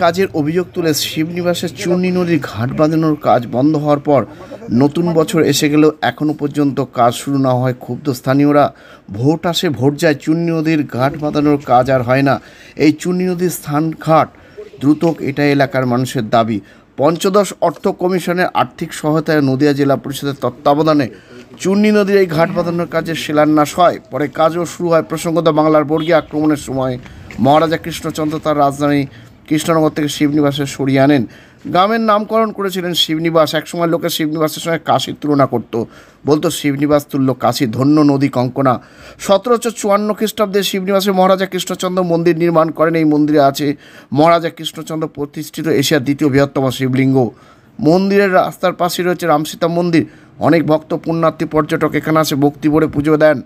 কাজের অভিযোগ তুলে শিবনিবাসের চূর্ণী নদীর ঘাট বাঁধানোর কাজ বন্ধ হওয়ার পর নতুন বছর এসে গেলেও এখনও পর্যন্ত কাজ শুরু না হয় ক্ষুব্ধ স্থানীয়রা। ভোট আসে ভোট যায়, চূর্ণী নদীর ঘাট বাঁধানোর কাজ আর হয় না। এই চূর্ণী নদীর স্থান ঘাট দ্রুত, এটাই এলাকার মানুষের দাবি। পঞ্চদশ অর্থ কমিশনের আর্থিক সহায়তায় নদিয়া জেলা পরিষদের তত্ত্বাবধানে চূর্ণী নদীর এই ঘাট বাঁধানোর কাজের শিলান্যাস হয়। পরে কাজও শুরু হয়। প্রসঙ্গত, বাংলার বর্গী আক্রমণের সময় মহারাজা কৃষ্ণচন্দ্র তার রাজধানী কৃষ্ণনগর থেকে শিবনিবাসে সরিয়ে আনেন। গ্রামের নামকরণ করেছিলেন শিবনিবাস। একসময় লোকে শিবনিবাসের সঙ্গে কাশির তুলনা করত, বলতো শিবনিবাস তুল্য কাশী, ধন্য নদী কঙ্কনা। 1754 খ্রিস্টাব্দে শিবনিবাসে মহারাজা কৃষ্ণচন্দ্র মন্দির নির্মাণ করেন। এই মন্দিরে আছে মহারাজা কৃষ্ণচন্দ্র প্রতিষ্ঠিত এশিয়ার দ্বিতীয় বৃহত্তম শিবলিঙ্গ। মন্দিরের রাস্তার পাশে রয়েছে রামসীতা মন্দির। অনেক ভক্ত পুণ্যার্থী পর্যটক এখানে আসে ভক্তি ভরে পুজো দেন।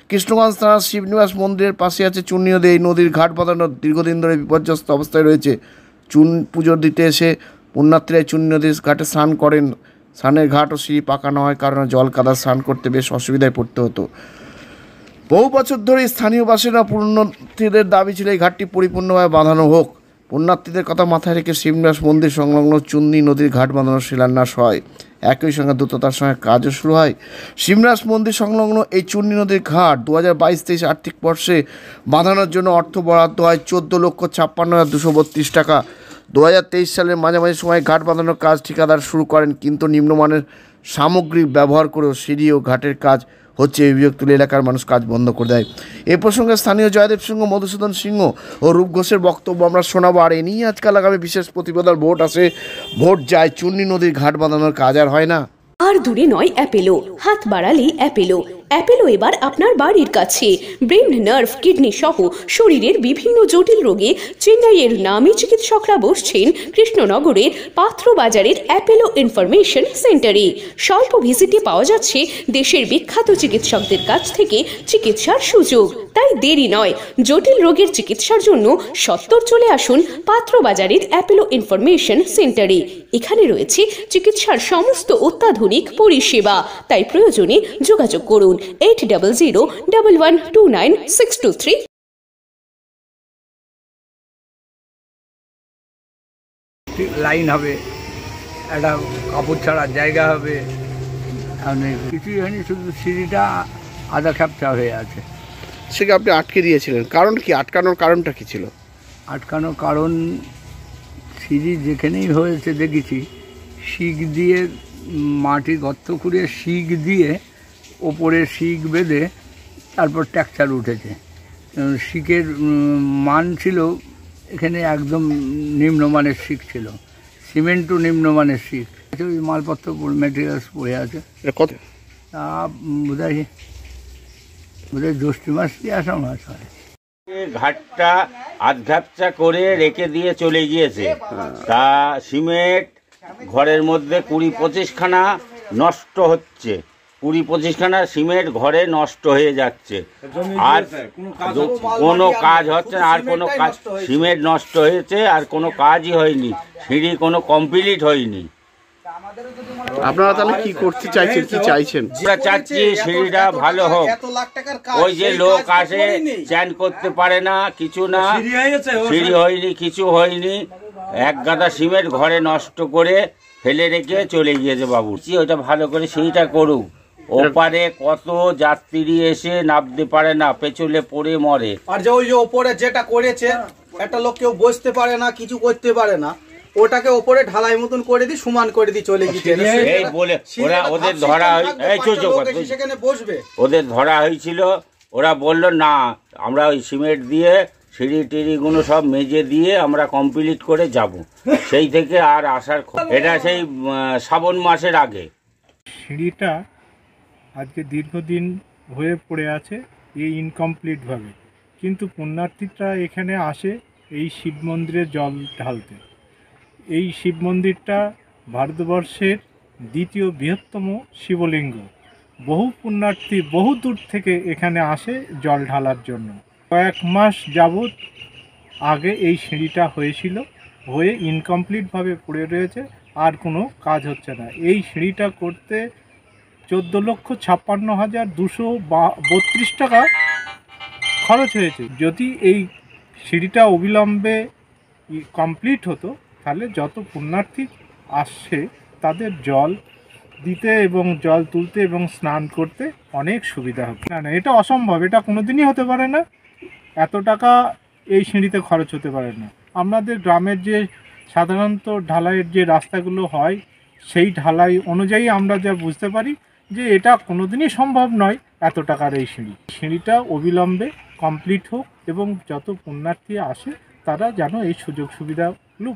কৃষ্ণগঞ্জ থানার শিবনিবাস মন্দিরের পাশে আছে চূর্ণী নদী। এই নদীর ঘাট বাঁধানোর দীর্ঘদিন ধরে বিপর্যস্ত অবস্থায় রয়েছে। পুজো দিতে এসে পুণ্যার্থীরা চূর্ণী নদীর ঘাটে স্নান করেন। স্নানের ঘাট ও সিঁড়ি পাকা না হওয়ার কারণে জল কাদা স্নান করতে বেশ অসুবিধায় পড়তে হতো। বহু বছর ধরে স্থানীয় বাসিন্দা পুণ্যার্থীদের দাবি ছিল এই ঘাটটি পরিপূর্ণভাবে বাঁধানো হোক। পুণ্যার্থীদের কথা মাথায় রেখে শিবনিবাস মন্দির সংলগ্ন চূর্ণী নদীর ঘাট বাঁধানোর শিলান্যাস হয়। একই সঙ্গে দ্রুততার সঙ্গে কাজও শুরু হয়। শিবনিবাস মন্দির সংলগ্ন এই চূর্ণী নদীর ঘাট 2022-23 আর্থিক বর্ষে বাঁধানোর জন্য অর্থ বরাদ্দ হয় 14,56,232 টাকা। 2023 সালের মাঝামাঝি সময় ঘাট বাঁধানোর কাজ ঠিকাদার শুরু করেন, কিন্তু নিম্নমানের সামগ্রী ব্যবহার করেও সিঁড়ি ও ঘাটের কাজ হচ্ছে এই অভিযোগ তুলে এলাকার মানুষ কাজ বন্ধ করে দেয়। এ প্রসঙ্গে স্থানীয় জয়দেব সিংহ, মধুসূদন সিংহ ও রূপ ঘোষের বক্তব্য আমরা শোনাবো। আর এ নিয়ে আজকাল আগামী বিশেষ প্রতিবেদন। ভোট আসে ভোট যায়, চূর্ণী নদীর ঘাট বাঁধানোর কাজ আর হয় না। আর দূরে নয় অ্যাপেলো, হাত বাড়ালেই অ্যাপেলো। অ্যাপেলো এবার আপনার বাড়ির কাছে। ব্রেন, নার্ভ, কিডনি সহ শরীরের বিভিন্ন জটিল রোগে চেন্নাইয়ের নামী চিকিৎসকরা বসছেন কৃষ্ণনগরের পাত্র বাজারের অ্যাপেলো ইনফরমেশন সেন্টারে। স্বল্প ভিজিটে পাওয়া যাচ্ছে দেশের বিখ্যাত চিকিৎসকদের কাছ থেকে চিকিৎসার সুযোগ। তাই দেরি নয়, জটিল রোগের চিকিৎসার জন্য সত্বর চলে আসুন পাত্র বাজারের অ্যাপেলো ইনফরমেশন সেন্টারে। এখানে রয়েছে চিকিৎসার সমস্ত অত্যাধুনিক পরিষেবা। তাই প্রয়োজনে যোগাযোগ করুন 8001129623। লাইন হবে, একটা কাপড় ছাড়ার জায়গা হবে, কিছুই হয়নি, শুধু সিঁড়িটা আধা খ্যাপচা হয়ে আছে। সেটা আপনি আটকে দিয়েছিলেন, কারণ কি? আটকানোর কারণটা কি ছিল? আটকানোর কারণ, সিঁড়ি যেখানেই হয়েছে দেখেছি শিক দিয়ে মাটি গর্ত করে শিক দিয়ে ওপরে শিক বেঁধে তারপর ট্যাকচার উঠেছে। শিকের মান ছিল এখানে একদম নিম্নমানের শিক ছিল, সিমেন্টও নিম্নমানের শিক। ওই মালপত্র মেটেরিয়ালস পড়ে আছে। কত? তা বোধহয় জ্যৈষ্ঠ মাস দিয়ে আসা মাস হয়। ঘাটটা আধঘাপচা করে রেখে দিয়ে চলে গিয়েছে। তা সিমেন্ট ঘরের মধ্যে 20-25 খানা নষ্ট হচ্ছে, 20-25 খানা সিমেন্ট ঘরে নষ্ট হয়ে যাচ্ছে। আর কোনো কাজ হচ্ছে না, আর কোনো কাজ, সিমেন্ট নষ্ট হয়েছে আর কোনো কাজই হয়নি, সিঁড়ি কোনো কমপ্লিট হয়নি। আপনারা তাহলে কি করতে চাইছেন, কি চাইছেন? আমরা চাচ্ছি সিঁড়িটা ভালো হোক। ওই যে লোক আসে চ্যান করতে পারে না, কিছু না, সিঁড়ি হয়নি, কিছু হয়নি। এক গাদা সিমেন্ট ঘরে নষ্ট করে ফেলে রেখে চলে গিয়েছে বাবু। ওইটা ভালো করে সিঁড়িটা করুক। ওপারে কত যাত্রী এসে নামতে পারে না, পেছলে পড়ে মরে। আর যে ওই যে ওপরে যেটা করেছে, একটা লোক কেউ বসতে পারে না, কিছু করতে পারে না, ওটাকে ওপরে ঢালাই মতন করে দি, সমান করে দি, চলে গিয়েছে। এই বলে ওরা ওদের ধরা সেখানে বসবে, ওদের ধরা হয়েছিল। ওরা বললো না, আমরা ওই সিমেন্ট দিয়ে সিঁড়ি টিড়িগুলো সব মেজে দিয়ে আমরা কমপ্লিট করে যাব। সেই থেকে আর আসার, এটা সেই শ্রাবণ মাসের আগে। সিঁড়িটা আজকে দীর্ঘদিন হয়ে পড়ে আছে এই ইনকমপ্লিটভাবে, কিন্তু পুণ্যার্থীরা এখানে আসে এই শিব মন্দিরে জল ঢালতে। এই শিব মন্দিরটা ভারতবর্ষের দ্বিতীয় বৃহত্তম শিবলিঙ্গ। বহু পুণ্যার্থী বহু দূর থেকে এখানে আসে জল ঢালার জন্য। কয়েক মাস যাবৎ আগে এই সিঁড়িটা হয়েছিল, হয়ে ইনকমপ্লিটভাবে পড়ে রয়েছে, আর কোনো কাজ হচ্ছে না। এই সিঁড়িটা করতে 14,56,232 টাকা খরচ হয়েছে। যদি এই সিঁড়িটা অবিলম্বে কমপ্লিট হতো তাহলে যত পুণ্যার্থী আসছে তাদের জল দিতে এবং জল তুলতে এবং স্নান করতে অনেক সুবিধা হবে। না না, এটা অসম্ভব, এটা কোনোদিনই হতে পারে না। এত টাকা এই সিঁড়িতে খরচ হতে পারে না। আমাদের গ্রামের যে সাধারণত ঢালাইয়ের যে রাস্তাগুলো হয় সেই ঢালাই অনুযায়ী আমরা যা বুঝতে পারি যে এটা কোনোদিনই সম্ভব নয় এত টাকার এই সিঁড়িটা অবিলম্বে কমপ্লিট হোক এবং যত পুণ্যার্থী আসে তারা যেন এই সুযোগ সুবিধাগুলো